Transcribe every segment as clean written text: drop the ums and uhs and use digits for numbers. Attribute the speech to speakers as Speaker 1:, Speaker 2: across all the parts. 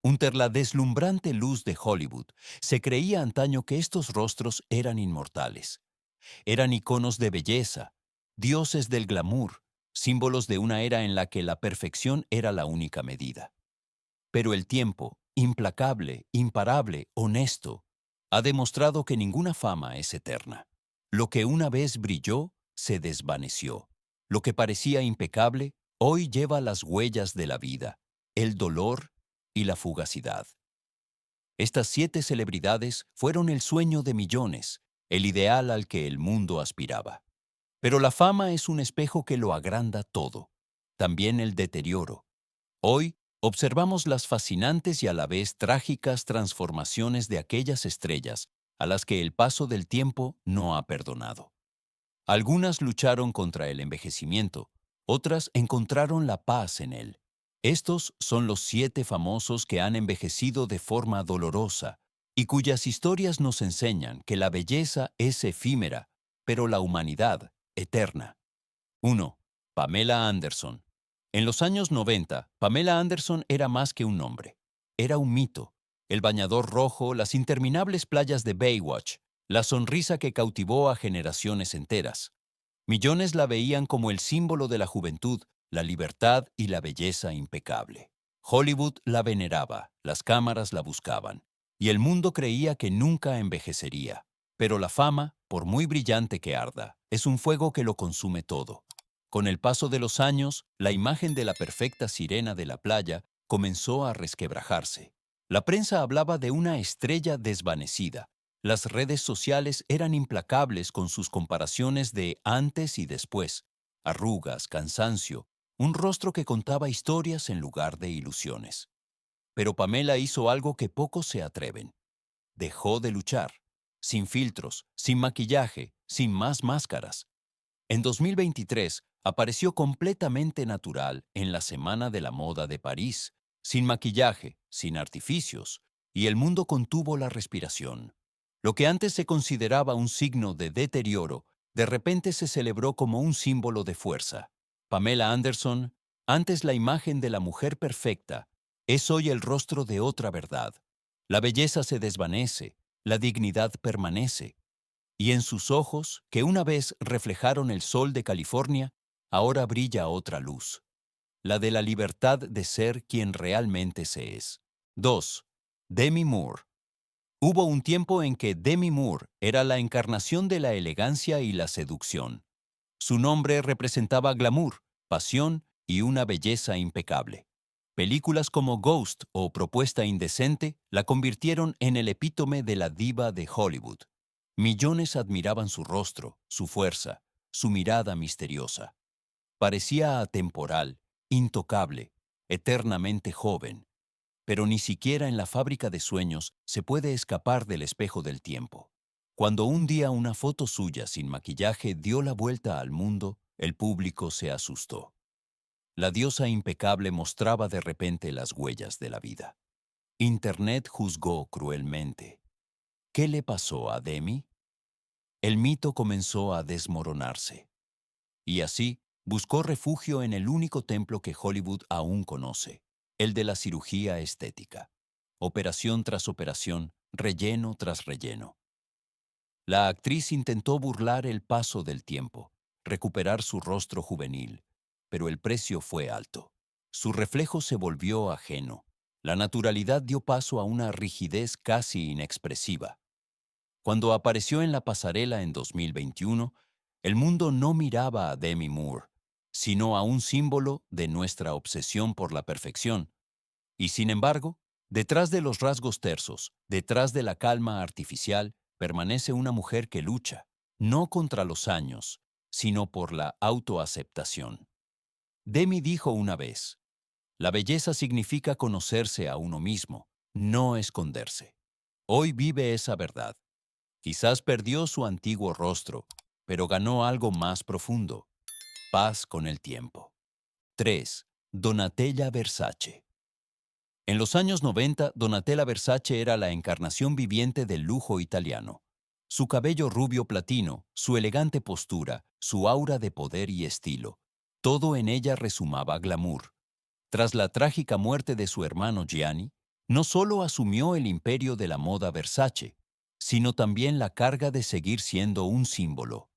Speaker 1: Unter la deslumbrante luz de Hollywood, se creía antaño que estos rostros eran inmortales. Eran iconos de belleza, dioses del glamour, símbolos de una era en la que la perfección era la única medida. Pero el tiempo, implacable, imparable, honesto, ha demostrado que ninguna fama es eterna. Lo que una vez brilló, se desvaneció. Lo que parecía impecable, hoy lleva las huellas de la vida, el dolor y la fugacidad. Estas 7 celebridades fueron el sueño de millones, el ideal al que el mundo aspiraba. Pero la fama es un espejo que lo agranda todo, también el deterioro. Hoy observamos las fascinantes y a la vez trágicas transformaciones de aquellas estrellas a las que el paso del tiempo no ha perdonado. Algunas lucharon contra el envejecimiento, otras encontraron la paz en él. Estos son los 7 famosos que han envejecido de forma dolorosa y cuyas historias nos enseñan que la belleza es efímera, pero la humanidad eterna. 1. Pamela Anderson. En los años 90, Pamela Anderson era más que un nombre. Era un mito. El bañador rojo, las interminables playas de Baywatch, la sonrisa que cautivó a generaciones enteras. Millones la veían como el símbolo de la juventud, la libertad y la belleza impecable. Hollywood la veneraba, las cámaras la buscaban, y el mundo creía que nunca envejecería. Pero la fama, por muy brillante que arda, es un fuego que lo consume todo. Con el paso de los años, la imagen de la perfecta sirena de la playa comenzó a resquebrajarse. La prensa hablaba de una estrella desvanecida. Las redes sociales eran implacables con sus comparaciones de antes y después. Arrugas, cansancio, un rostro que contaba historias en lugar de ilusiones. Pero Pamela hizo algo que pocos se atreven. Dejó de luchar. Sin filtros, sin maquillaje, sin más máscaras. En 2023 apareció completamente natural en la Semana de la Moda de París, sin maquillaje, sin artificios, y el mundo contuvo la respiración. Lo que antes se consideraba un signo de deterioro, de repente se celebró como un símbolo de fuerza. Pamela Anderson, antes la imagen de la mujer perfecta, es hoy el rostro de otra verdad. La belleza se desvanece, la dignidad permanece. Y en sus ojos, que una vez reflejaron el sol de California, ahora brilla otra luz, la de la libertad de ser quien realmente se es. 2. Demi Moore. Hubo un tiempo en que Demi Moore era la encarnación de la elegancia y la seducción. Su nombre representaba glamour, pasión y una belleza impecable. Películas como Ghost o Propuesta Indecente la convirtieron en el epítome de la diva de Hollywood. Millones admiraban su rostro, su fuerza, su mirada misteriosa. Parecía atemporal, intocable, eternamente joven, pero ni siquiera en la fábrica de sueños se puede escapar del espejo del tiempo. Cuando un día una foto suya sin maquillaje dio la vuelta al mundo, el público se asustó. La diosa impecable mostraba de repente las huellas de la vida. Internet juzgó cruelmente. ¿Qué le pasó a Demi? El mito comenzó a desmoronarse. Y así, buscó refugio en el único templo que Hollywood aún conoce, el de la cirugía estética. Operación tras operación, relleno tras relleno. La actriz intentó burlar el paso del tiempo, recuperar su rostro juvenil, pero el precio fue alto. Su reflejo se volvió ajeno. La naturalidad dio paso a una rigidez casi inexpresiva. Cuando apareció en la pasarela en 2021, el mundo no miraba a Demi Moore, sino a un símbolo de nuestra obsesión por la perfección. Y sin embargo, detrás de los rasgos tersos, detrás de la calma artificial, permanece una mujer que lucha, no contra los años, sino por la autoaceptación. Demi dijo una vez, la belleza significa conocerse a uno mismo, no esconderse. Hoy vive esa verdad. Quizás perdió su antiguo rostro, pero ganó algo más profundo, paz con el tiempo. 3. Donatella Versace. En los años 90, Donatella Versace era la encarnación viviente del lujo italiano. Su cabello rubio platino, su elegante postura, su aura de poder y estilo, todo en ella resumaba glamour. Tras la trágica muerte de su hermano Gianni, no solo asumió el imperio de la moda Versace, sino también la carga de seguir siendo un símbolo.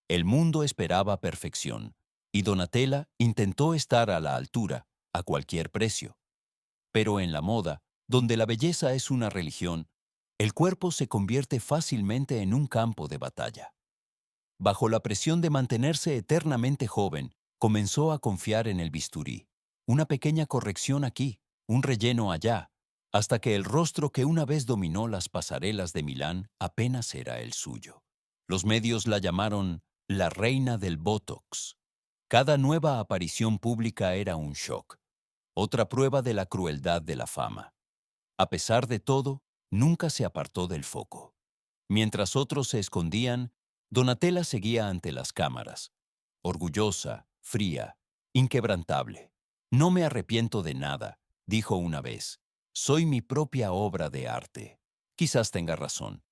Speaker 1: El mundo esperaba perfección, y Donatella intentó estar a la altura, a cualquier precio. Pero en la moda, donde la belleza es una religión, el cuerpo se convierte fácilmente en un campo de batalla. Bajo la presión de mantenerse eternamente joven, comenzó a confiar en el bisturí. Una pequeña corrección aquí, un relleno allá, hasta que el rostro que una vez dominó las pasarelas de Milán apenas era el suyo. Los medios la llamaron la reina del Botox. Cada nueva aparición pública era un shock, otra prueba de la crueldad de la fama. A pesar de todo, nunca se apartó del foco. Mientras otros se escondían, Donatella seguía ante las cámaras, orgullosa, fría, inquebrantable. No me arrepiento de nada, dijo una vez. Soy mi propia obra de arte. Quizás tenga razón,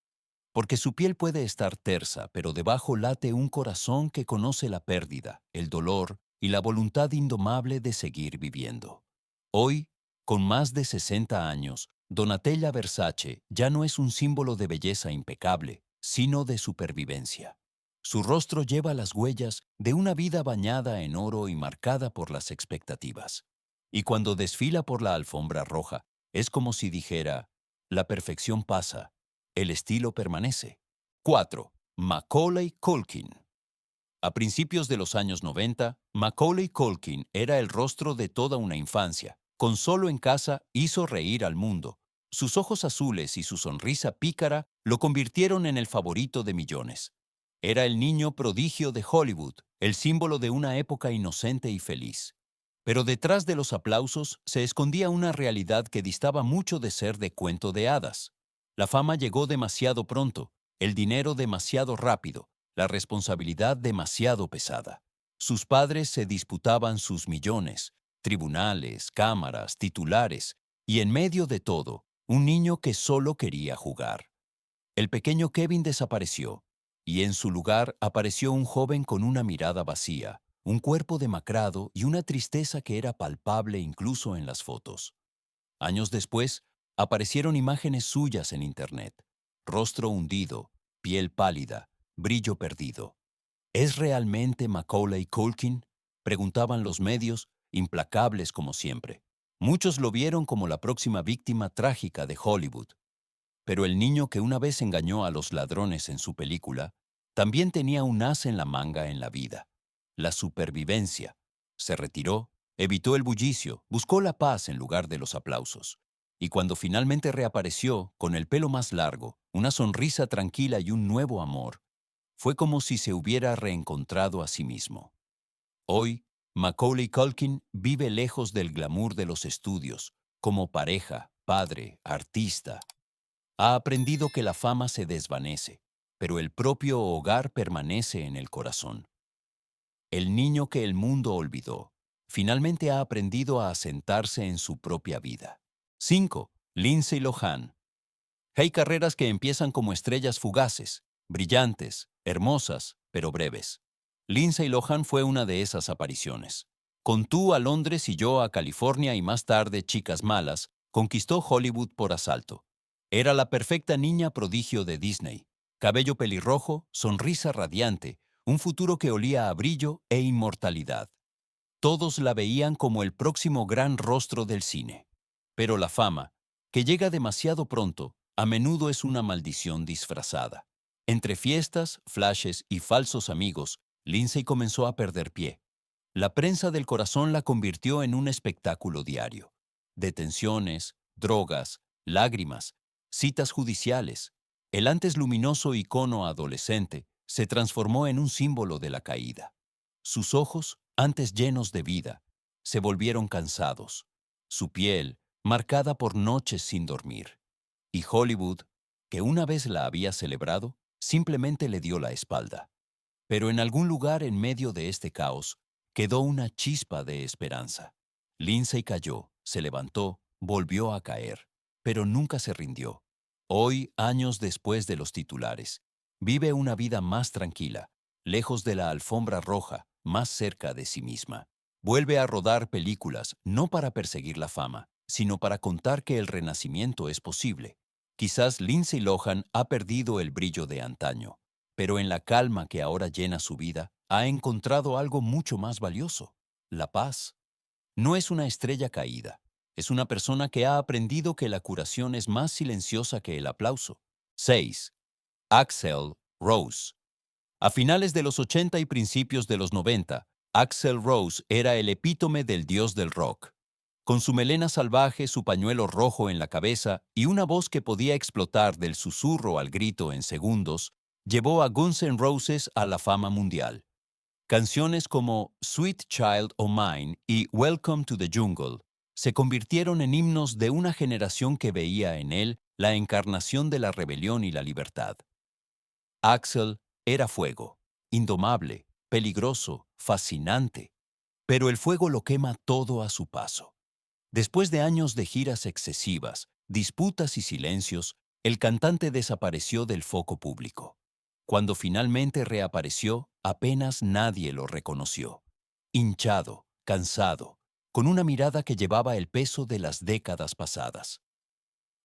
Speaker 1: porque su piel puede estar tersa, pero debajo late un corazón que conoce la pérdida, el dolor y la voluntad indomable de seguir viviendo. Hoy, con más de 60 años, Donatella Versace ya no es un símbolo de belleza impecable, sino de supervivencia. Su rostro lleva las huellas de una vida bañada en oro y marcada por las expectativas. Y cuando desfila por la alfombra roja, es como si dijera, la perfección pasa, el estilo permanece. 4. Macaulay Culkin. A principios de los años 90, Macaulay Culkin era el rostro de toda una infancia. Con Solo en casa hizo reír al mundo. Sus ojos azules y su sonrisa pícara lo convirtieron en el favorito de millones. Era el niño prodigio de Hollywood, el símbolo de una época inocente y feliz. Pero detrás de los aplausos se escondía una realidad que distaba mucho de ser de cuento de hadas. La fama llegó demasiado pronto, el dinero demasiado rápido, la responsabilidad demasiado pesada. Sus padres se disputaban sus millones, tribunales, cámaras, titulares, y en medio de todo, un niño que solo quería jugar. El pequeño Kevin desapareció, y en su lugar apareció un joven con una mirada vacía, un cuerpo demacrado y una tristeza que era palpable incluso en las fotos. Años después, aparecieron imágenes suyas en Internet. Rostro hundido, piel pálida, brillo perdido. ¿Es realmente Macaulay Culkin?, preguntaban los medios, implacables como siempre. Muchos lo vieron como la próxima víctima trágica de Hollywood. Pero el niño que una vez engañó a los ladrones en su película, también tenía un as en la manga en la vida: la supervivencia. Se retiró, evitó el bullicio, buscó la paz en lugar de los aplausos. Y cuando finalmente reapareció, con el pelo más largo, una sonrisa tranquila y un nuevo amor, fue como si se hubiera reencontrado a sí mismo. Hoy, Macaulay Culkin vive lejos del glamour de los estudios, como pareja, padre, artista. Ha aprendido que la fama se desvanece, pero el propio hogar permanece en el corazón. El niño que el mundo olvidó, finalmente ha aprendido a asentarse en su propia vida. 5. Lindsay Lohan. Hay carreras que empiezan como estrellas fugaces, brillantes, hermosas, pero breves. Lindsay Lohan fue una de esas apariciones. Con Tú a Londres y Yo a California y más tarde Chicas Malas, conquistó Hollywood por asalto. Era la perfecta niña prodigio de Disney. Cabello pelirrojo, sonrisa radiante, un futuro que olía a brillo e inmortalidad. Todos la veían como el próximo gran rostro del cine. Pero la fama, que llega demasiado pronto, a menudo es una maldición disfrazada. Entre fiestas, flashes y falsos amigos, Lindsay comenzó a perder pie. La prensa del corazón la convirtió en un espectáculo diario. Detenciones, drogas, lágrimas, citas judiciales. El antes luminoso icono adolescente se transformó en un símbolo de la caída. Sus ojos, antes llenos de vida, se volvieron cansados. Su piel, marcada por noches sin dormir. Y Hollywood, que una vez la había celebrado, simplemente le dio la espalda. Pero en algún lugar en medio de este caos, quedó una chispa de esperanza. Lindsay cayó, se levantó, volvió a caer, pero nunca se rindió. Hoy, años después de los titulares, vive una vida más tranquila, lejos de la alfombra roja, más cerca de sí misma. Vuelve a rodar películas, no para perseguir la fama, sino para contar que el renacimiento es posible. Quizás Lindsay Lohan ha perdido el brillo de antaño, pero en la calma que ahora llena su vida, ha encontrado algo mucho más valioso: la paz. No es una estrella caída, es una persona que ha aprendido que la curación es más silenciosa que el aplauso. 6. Axl Rose. A finales de los 80 y principios de los 90, Axl Rose era el epítome del dios del rock. Con su melena salvaje, su pañuelo rojo en la cabeza y una voz que podía explotar del susurro al grito en segundos, llevó a Guns N' Roses a la fama mundial. Canciones como Sweet Child O' Mine y Welcome to the Jungle se convirtieron en himnos de una generación que veía en él la encarnación de la rebelión y la libertad. Axl era fuego, indomable, peligroso, fascinante, pero el fuego lo quema todo a su paso. Después de años de giras excesivas, disputas y silencios, el cantante desapareció del foco público. Cuando finalmente reapareció, apenas nadie lo reconoció. Hinchado, cansado, con una mirada que llevaba el peso de las décadas pasadas.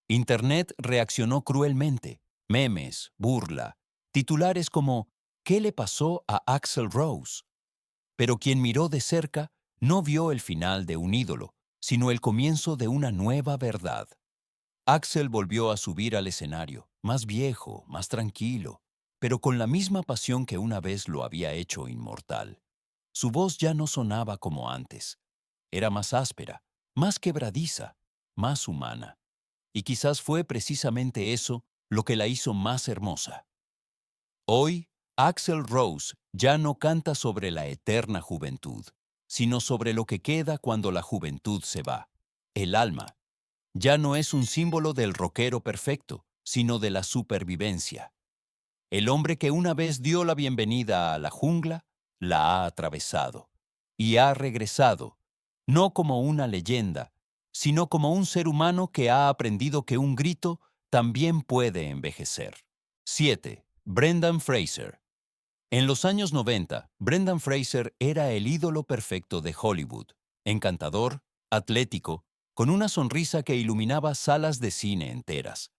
Speaker 1: Internet reaccionó cruelmente. Memes, burla, titulares como ¿qué le pasó a Axl Rose? Pero quien miró de cerca no vio el final de un ídolo, sino el comienzo de una nueva verdad. Axl volvió a subir al escenario, más viejo, más tranquilo, pero con la misma pasión que una vez lo había hecho inmortal. Su voz ya no sonaba como antes. Era más áspera, más quebradiza, más humana. Y quizás fue precisamente eso lo que la hizo más hermosa. Hoy, Axl Rose ya no canta sobre la eterna juventud, sino sobre lo que queda cuando la juventud se va. El alma. Ya no es un símbolo del rockero perfecto, sino de la supervivencia. El hombre que una vez dio la bienvenida a la jungla, la ha atravesado y ha regresado, no como una leyenda, sino como un ser humano que ha aprendido que un grito también puede envejecer. 7. Brendan Fraser. En los años 90, Brendan Fraser era el ídolo perfecto de Hollywood, encantador, atlético, con una sonrisa que iluminaba salas de cine enteras.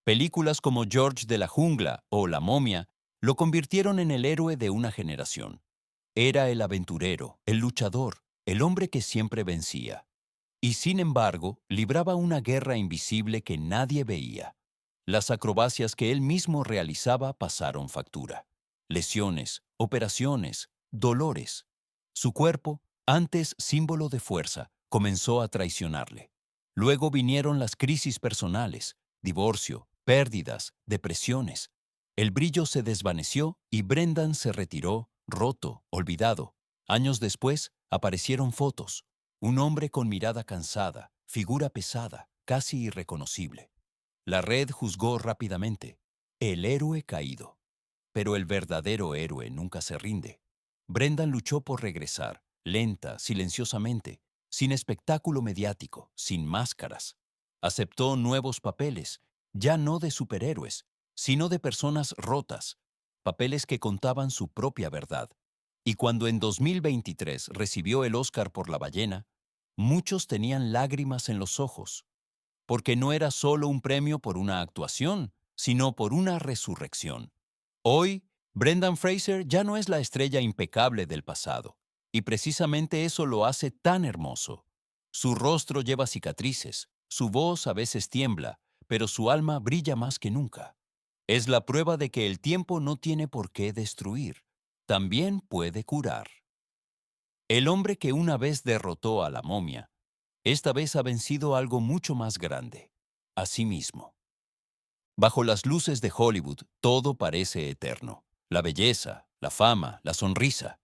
Speaker 1: Películas como George de la Jungla o La Momia lo convirtieron en el héroe de una generación. Era el aventurero, el luchador, el hombre que siempre vencía. Y sin embargo, libraba una guerra invisible que nadie veía. Las acrobacias que él mismo realizaba pasaron factura. Lesiones, operaciones, dolores. Su cuerpo, antes símbolo de fuerza, comenzó a traicionarle. Luego vinieron las crisis personales, divorcio, pérdidas, depresiones. El brillo se desvaneció y Brendan se retiró, roto, olvidado. Años después, aparecieron fotos. Un hombre con mirada cansada, figura pesada, casi irreconocible. La red juzgó rápidamente. El héroe caído. Pero el verdadero héroe nunca se rinde. Brendan luchó por regresar, lenta, silenciosamente, sin espectáculo mediático, sin máscaras. Aceptó nuevos papeles, ya no de superhéroes, sino de personas rotas, papeles que contaban su propia verdad. Y cuando en 2023 recibió el Oscar por La ballena, muchos tenían lágrimas en los ojos, porque no era solo un premio por una actuación, sino por una resurrección. Hoy, Brendan Fraser ya no es la estrella impecable del pasado, y precisamente eso lo hace tan hermoso. Su rostro lleva cicatrices, su voz a veces tiembla, pero su alma brilla más que nunca. Es la prueba de que el tiempo no tiene por qué destruir, también puede curar. El hombre que una vez derrotó a la momia, esta vez ha vencido algo mucho más grande, a sí mismo. Bajo las luces de Hollywood, todo parece eterno. La belleza, la fama, la sonrisa.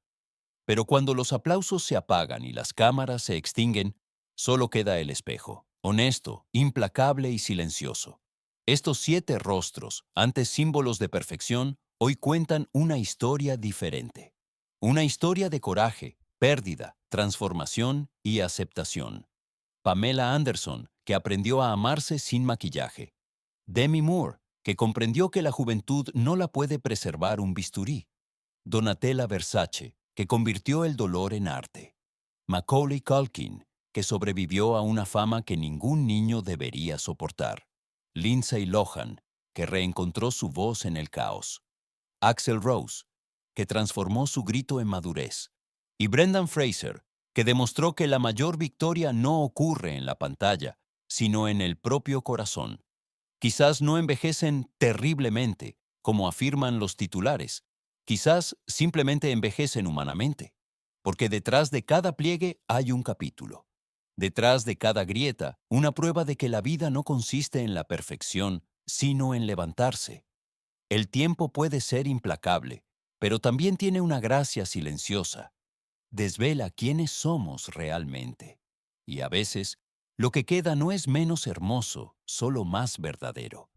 Speaker 1: Pero cuando los aplausos se apagan y las cámaras se extinguen, solo queda el espejo, honesto, implacable y silencioso. Estos 7 rostros, antes símbolos de perfección, hoy cuentan una historia diferente. Una historia de coraje, pérdida, transformación y aceptación. Pamela Anderson, que aprendió a amarse sin maquillaje. Demi Moore, que comprendió que la juventud no la puede preservar un bisturí. Donatella Versace, que convirtió el dolor en arte. Macaulay Culkin, que sobrevivió a una fama que ningún niño debería soportar. Lindsay Lohan, que reencontró su voz en el caos. Axl Rose, que transformó su grito en madurez. Y Brendan Fraser, que demostró que la mayor victoria no ocurre en la pantalla, sino en el propio corazón. Quizás no envejecen terriblemente, como afirman los titulares. Quizás simplemente envejecen humanamente, porque detrás de cada pliegue hay un capítulo. Detrás de cada grieta, una prueba de que la vida no consiste en la perfección, sino en levantarse. El tiempo puede ser implacable, pero también tiene una gracia silenciosa. Desvela quiénes somos realmente. Y a veces, lo que queda no es menos hermoso, solo más verdadero.